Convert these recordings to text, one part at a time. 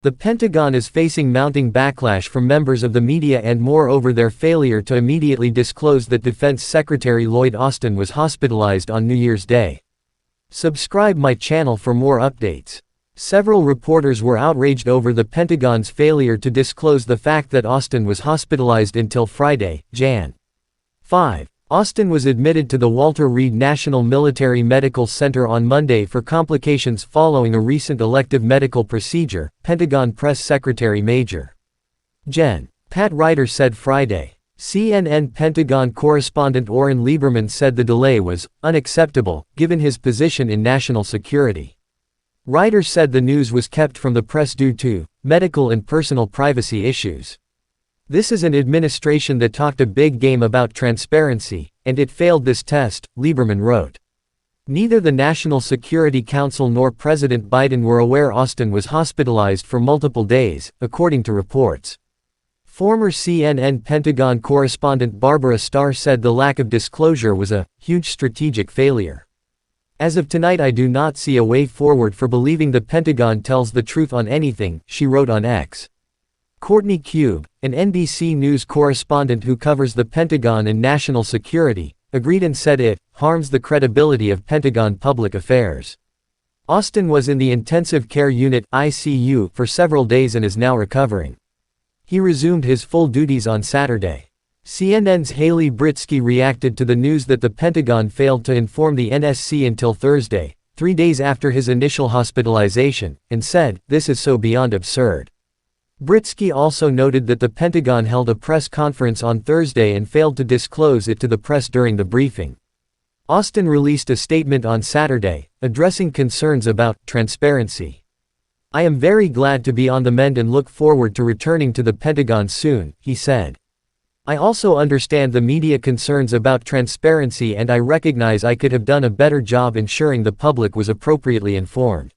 The Pentagon is facing mounting backlash from members of the media and more over their failure to immediately disclose that Defense Secretary Lloyd Austin was hospitalized on New Year's Day. Subscribe my channel for more updates. Several reporters were outraged over the Pentagon's failure to disclose the fact that Austin was hospitalized until Friday, Jan. 5. Austin was admitted to the Walter Reed National Military Medical Center on Monday for complications following a recent elective medical procedure, Pentagon Press Secretary Major Gen. Pat Ryder said Friday. CNN Pentagon correspondent Oren Lieberman said the delay was unacceptable, given his position in national security. Ryder said the news was kept from the press due to medical and personal privacy issues. This is an administration that talked a big game about transparency, and it failed this test, Lieberman wrote. Neither the National Security Council nor President Biden were aware Austin was hospitalized for multiple days, according to reports. Former CNN Pentagon correspondent Barbara Starr said the lack of disclosure was a huge strategic failure. As of tonight, I do not see a way forward for believing the Pentagon tells the truth on anything, she wrote on X. Courtney Cube, an NBC News correspondent who covers the Pentagon and national security, agreed and said it harms the credibility of Pentagon public affairs. Austin was in the intensive care unit (ICU) for several days and is now recovering. He resumed his full duties on Saturday. CNN's Haley Britsky reacted to the news that the Pentagon failed to inform the NSC until Thursday, 3 days after his initial hospitalization, and said, "This is so beyond absurd." Britsky also noted that the Pentagon held a press conference on Thursday and failed to disclose it to the press during the briefing. Austin released a statement on Saturday, addressing concerns about transparency. "I am very glad to be on the mend and look forward to returning to the Pentagon soon," he said. "I also understand the media concerns about transparency and I recognize I could have done a better job ensuring the public was appropriately informed.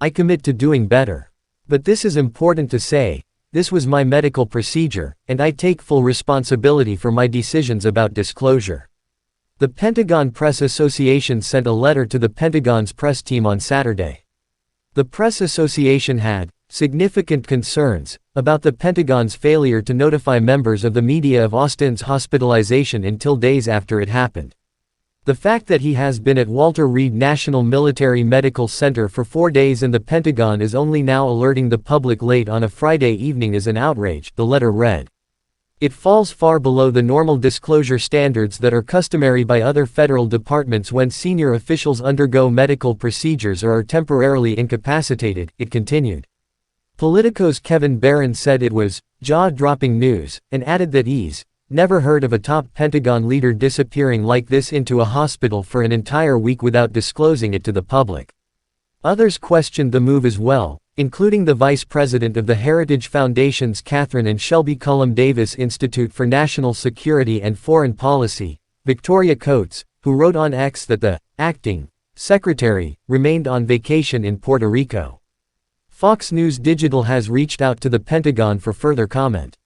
I commit to doing better. But this is important to say, this was my medical procedure, and I take full responsibility for my decisions about disclosure." The Pentagon Press Association sent a letter to the Pentagon's press team on Saturday. The Press Association had significant concerns about the Pentagon's failure to notify members of the media of Austin's hospitalization until days after it happened. The fact that he has been at Walter Reed National Military Medical Center for 4 days and the Pentagon is only now alerting the public late on a Friday evening is an outrage, the letter read. It falls far below the normal disclosure standards that are customary by other federal departments when senior officials undergo medical procedures or are temporarily incapacitated, it continued. Politico's Kevin Barron said it was jaw-dropping news, and added that he's never heard of a top Pentagon leader disappearing like this into a hospital for an entire week without disclosing it to the public. Others questioned the move as well, including the vice president of the Heritage Foundation's Catherine and Shelby Cullum Davis Institute for National Security and Foreign Policy, Victoria Coates, who wrote on X that the acting secretary remained on vacation in Puerto Rico. Fox News Digital has reached out to the Pentagon for further comment.